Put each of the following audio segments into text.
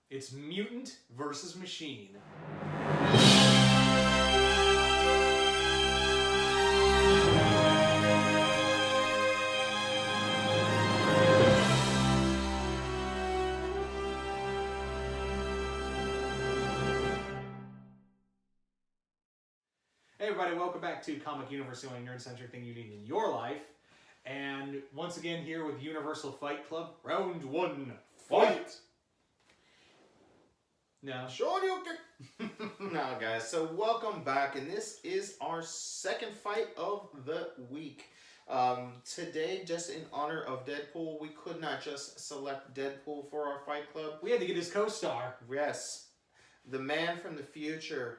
It's mutant versus machine. Hey everybody, welcome back to Comic YOUniverse, the only nerd-centric thing you need in your life. And once again here with Universal Fight Club, round one, fight! No. Shoryuken! Now guys, so welcome back, and this is our second fight of the week. Today, just in honor of Deadpool, we could not just select Deadpool for our fight club. We had to get his co-star. Yes, the man from the future,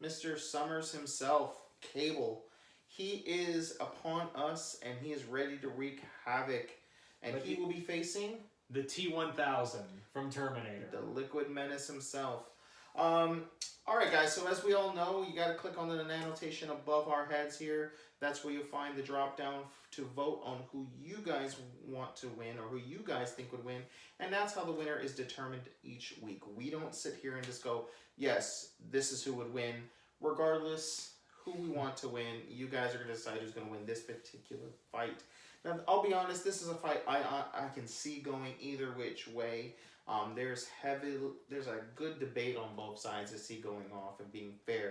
Mr. Summers himself, Cable. He is upon us, and he is ready to wreak havoc. And he will be facing the T-1000 from Terminator. The Liquid Menace himself. Alright guys, so as we all know, you got to click on the annotation above our heads here. That's where you'll find the drop down to vote on who you guys want to win or who you guys think would win. And that's how the winner is determined each week. We don't sit here and just go, yes, this is who would win. Regardless who we want to win, you guys are going to decide who's going to win this particular fight. Now, I'll be honest, this is a fight I can see going either which way. There's a good debate on both sides to see going off and being fair.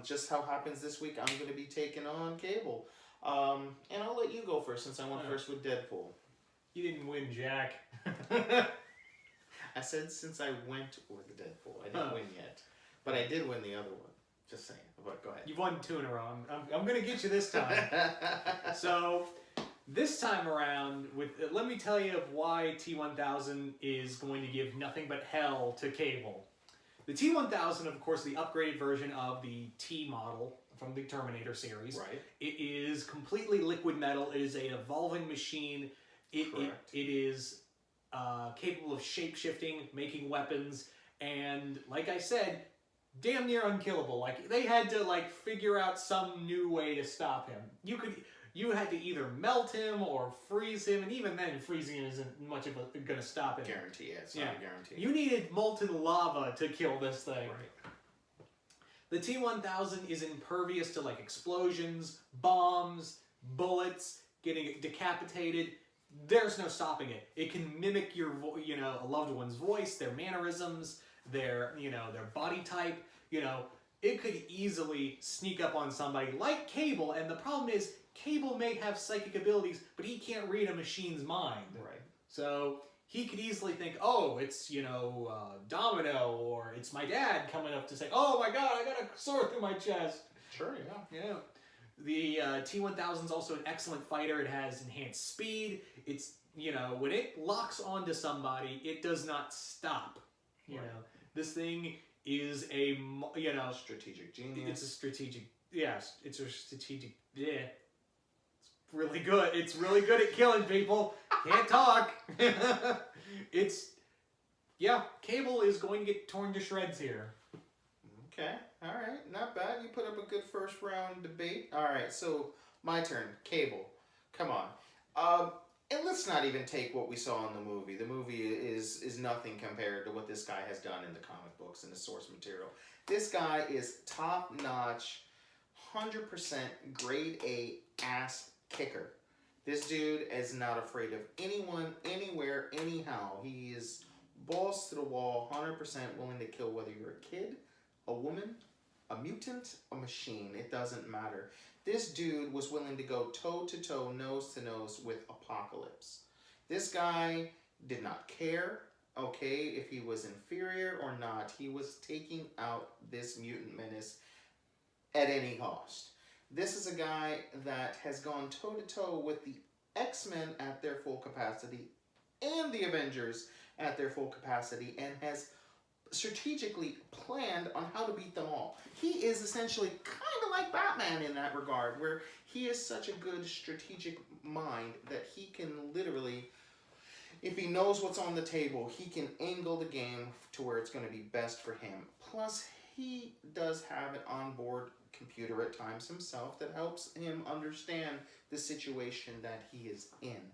Just how happens this week, I'm going to be taking on Cable. And I'll let you go first since I went first with Deadpool. You didn't win, Jack. I said since I went with Deadpool. I didn't win yet. But I did win the other one. Just saying. But go ahead. You've won 2 in a row. I'm going to get you this time. So, this time around, let me tell you why T-1000 is going to give nothing but hell to Cable. The T-1000, of course, the upgraded version of the T model from the Terminator series. Right. It is completely liquid metal. It is an evolving machine. It is capable of shape-shifting, making weapons, and like I said, damn near unkillable. Like, they had to, like, figure out some new way to stop him. You had to either melt him or freeze him, and even then, freezing him isn't much of gonna stop him. Guarantee, yeah, it's not a guarantee. You needed molten lava to kill this thing. Right. The T-1000 is impervious to, like, explosions, bombs, bullets, getting decapitated. There's no stopping it. It can mimic your, a loved one's voice, their mannerisms, their body type. It could easily sneak up on somebody like Cable, and the problem is Cable may have psychic abilities, but he can't read a machine's mind. Right. So he could easily think, oh, it's, Domino, or it's my dad coming up to say, oh my god, I got a sword through my chest. Sure, yeah. Yeah. The T-1000 is also an excellent fighter. It has enhanced speed. It's, when it locks onto somebody, it does not stop. You know, this thing is a, strategic genius. It's a strategic, yes, it's a strategic, yeah. It's really good. It's really good at killing people. Can't talk. Cable is going to get torn to shreds here. Okay, all right, not bad. You put up a good first round debate. All right, so my turn. Cable, come on. And let's not even take what we saw in the movie. The movie is nothing compared to what this guy has done in the comic books and the source material. This guy is top-notch, 100% grade A ass kicker. This dude is not afraid of anyone, anywhere, anyhow. He is balls to the wall, 100% willing to kill whether you're a kid, a woman, a mutant, a machine. It doesn't matter. This dude was willing to go toe-to-toe, nose-to-nose with Apocalypse. This guy did not care, okay, if he was inferior or not. He was taking out this mutant menace at any cost. This is a guy that has gone toe-to-toe with the X-Men at their full capacity and the Avengers at their full capacity and has strategically planned on how to beat them all. He is essentially kind of like Batman in that regard, where he is such a good strategic mind that he can literally, if he knows what's on the table, he can angle the game to where it's going to be best for him. Plus, he does have an onboard computer at times himself that helps him understand the situation that he is in.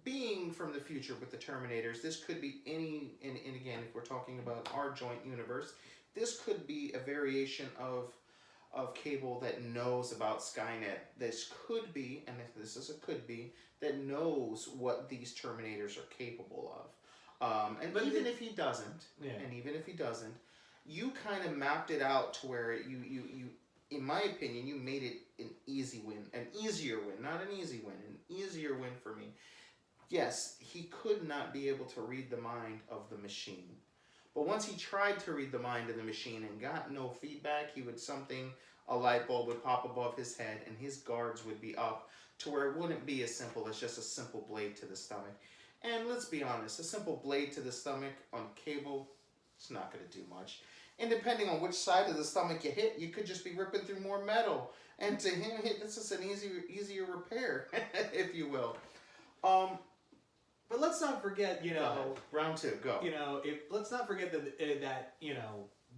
being from the future with the Terminators, this could be any, and again, if we're talking about our joint universe, this could be a variation of Cable that knows about Skynet. This could be, and this is a could be, that knows what these Terminators are capable of. But even if he doesn't, you kind of mapped it out to where you, in my opinion, you made it an easy win, an easier win, not an easy win, an easier win for me. Yes, he could not be able to read the mind of the machine. But once he tried to read the mind of the machine and got no feedback, a light bulb would pop above his head and his guards would be up to where it wouldn't be as simple as just a simple blade to the stomach. And let's be honest, a simple blade to the stomach on Cable, it's not going to do much. And depending on which side of the stomach you hit, you could just be ripping through more metal. And to him, this is an easier repair, if you will. But let's not forget, round two, go. Let's not forget that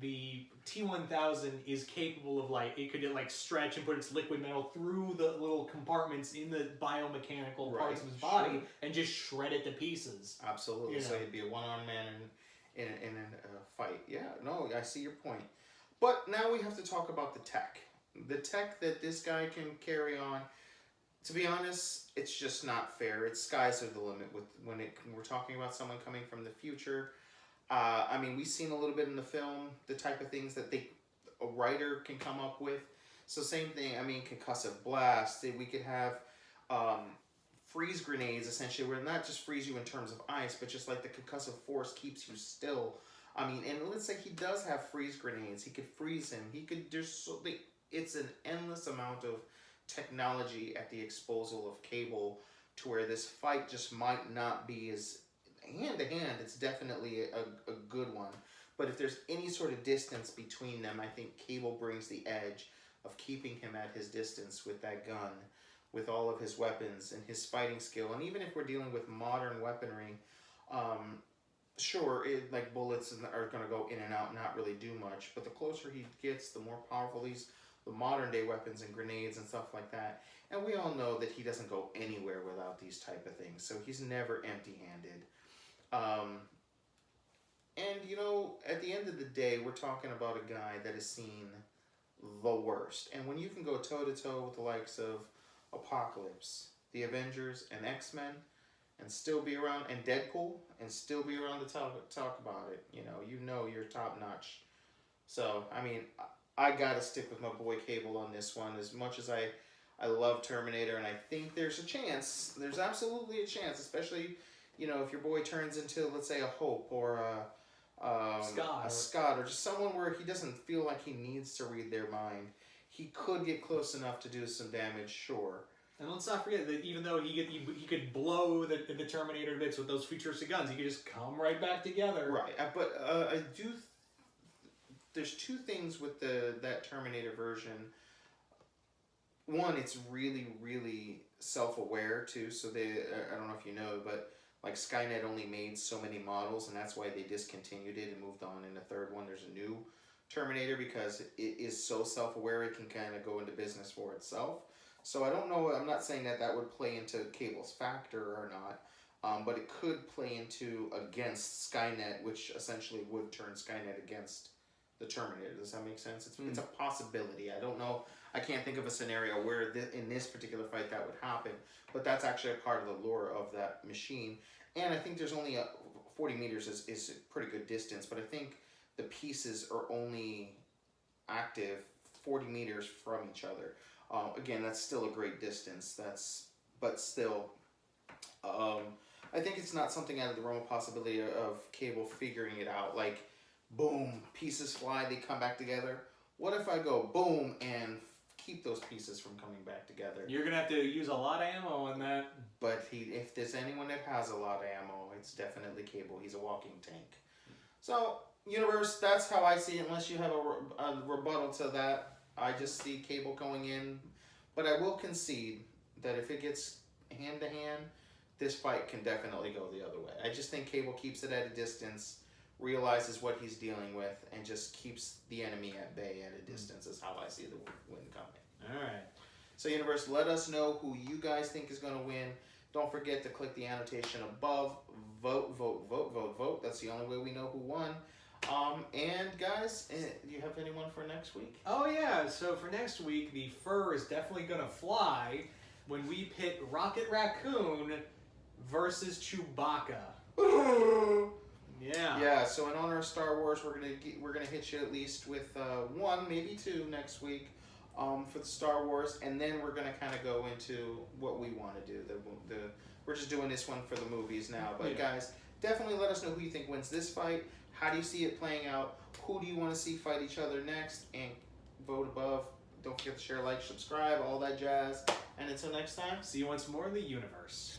the T-1000 is capable of it could stretch and put its liquid metal through the little compartments in the biomechanical parts of his body and just shred it to pieces. Absolutely. So he'd be a one-armed man in a fight. Yeah, no, I see your point. But now we have to talk about the tech. The tech that this guy can carry on. To be honest, it's just not fair. It's skies are the limit when we're talking about someone coming from the future. We've seen a little bit in the film, the type of things that a writer can come up with. So same thing, concussive blast. We could have freeze grenades, essentially, where not just freeze you in terms of ice, but just like the concussive force keeps you still. And let's say he does have freeze grenades. He could freeze him. It's an endless amount of technology at the disposal of Cable to where this fight just might not be as hand-to-hand. It's definitely a good one. But if there's any sort of distance between them, I think Cable brings the edge of keeping him at his distance with that gun, with all of his weapons and his fighting skill. And even if we're dealing with modern weaponry, sure, bullets are going to go in and out and not really do much. But the closer he gets, the more powerful the modern day weapons and grenades and stuff like that. And we all know that he doesn't go anywhere without these type of things. So he's never empty-handed. At the end of the day, we're talking about a guy that has seen the worst. And when you can go toe-to-toe with the likes of Apocalypse, the Avengers, and X-Men, and still be around, and Deadpool, and still be around to talk about it, you're top-notch. So, I gotta stick with my boy Cable on this one. As much as I love Terminator, and I think there's a chance, there's absolutely a chance, especially, if your boy turns into, let's say, a Hope or a Scott, or just someone where he doesn't feel like he needs to read their mind, he could get close enough to do some damage, sure. And let's not forget that even though he could blow the Terminator bits with those futuristic guns, he could just come right back together. Right, but there's two things with that Terminator version. One, it's really, really self-aware too. So I don't know if you know, but Skynet only made so many models, and that's why they discontinued it and moved on. In the third one, there's a new Terminator because it is so self-aware it can kind of go into business for itself. So I don't know. I'm not saying that would play into Cable's factor or not, but it could play into against Skynet, which essentially would turn Skynet against the Terminator. Does that make sense? It's a possibility. I don't know. I can't think of a scenario where in this particular fight that would happen, but that's actually a part of the lore of that machine. And I think there's only 40 meters is a pretty good distance, but I think the pieces are only active 40 meters from each other. Again, that's still a great distance. But still, I think it's not something out of the realm of possibility of Cable figuring it out. Boom, pieces fly, they come back together. What if I go boom and keep those pieces from coming back together? You're going to have to use a lot of ammo on that. But if there's anyone that has a lot of ammo, it's definitely Cable. He's a walking tank. So, Universe, that's how I see it. Unless you have a rebuttal to that, I just see Cable going in. But I will concede that if it gets hand-to-hand, this fight can definitely go the other way. I just think Cable keeps it at a distance, realizes what he's dealing with, and just keeps the enemy at bay at a distance is how I see the win coming. All right. So, Universe, let us know who you guys think is going to win. Don't forget to click the annotation above. Vote, vote, vote, vote, vote. That's the only way we know who won. And guys, do you have anyone for next week? Oh yeah, so for next week, the fur is definitely gonna fly when we pit Rocket Raccoon versus Chewbacca. Yeah. Yeah. So in honor of Star Wars, we're gonna hit you at least with one, maybe two next week, for the Star Wars, and then we're gonna kind of go into what we want to do. We're just doing this one for the movies now, but guys, definitely let us know who you think wins this fight. How do you see it playing out? Who do you want to see fight each other next? And vote above. Don't forget to share, like, subscribe, all that jazz. And until next time, See you once more in the universe.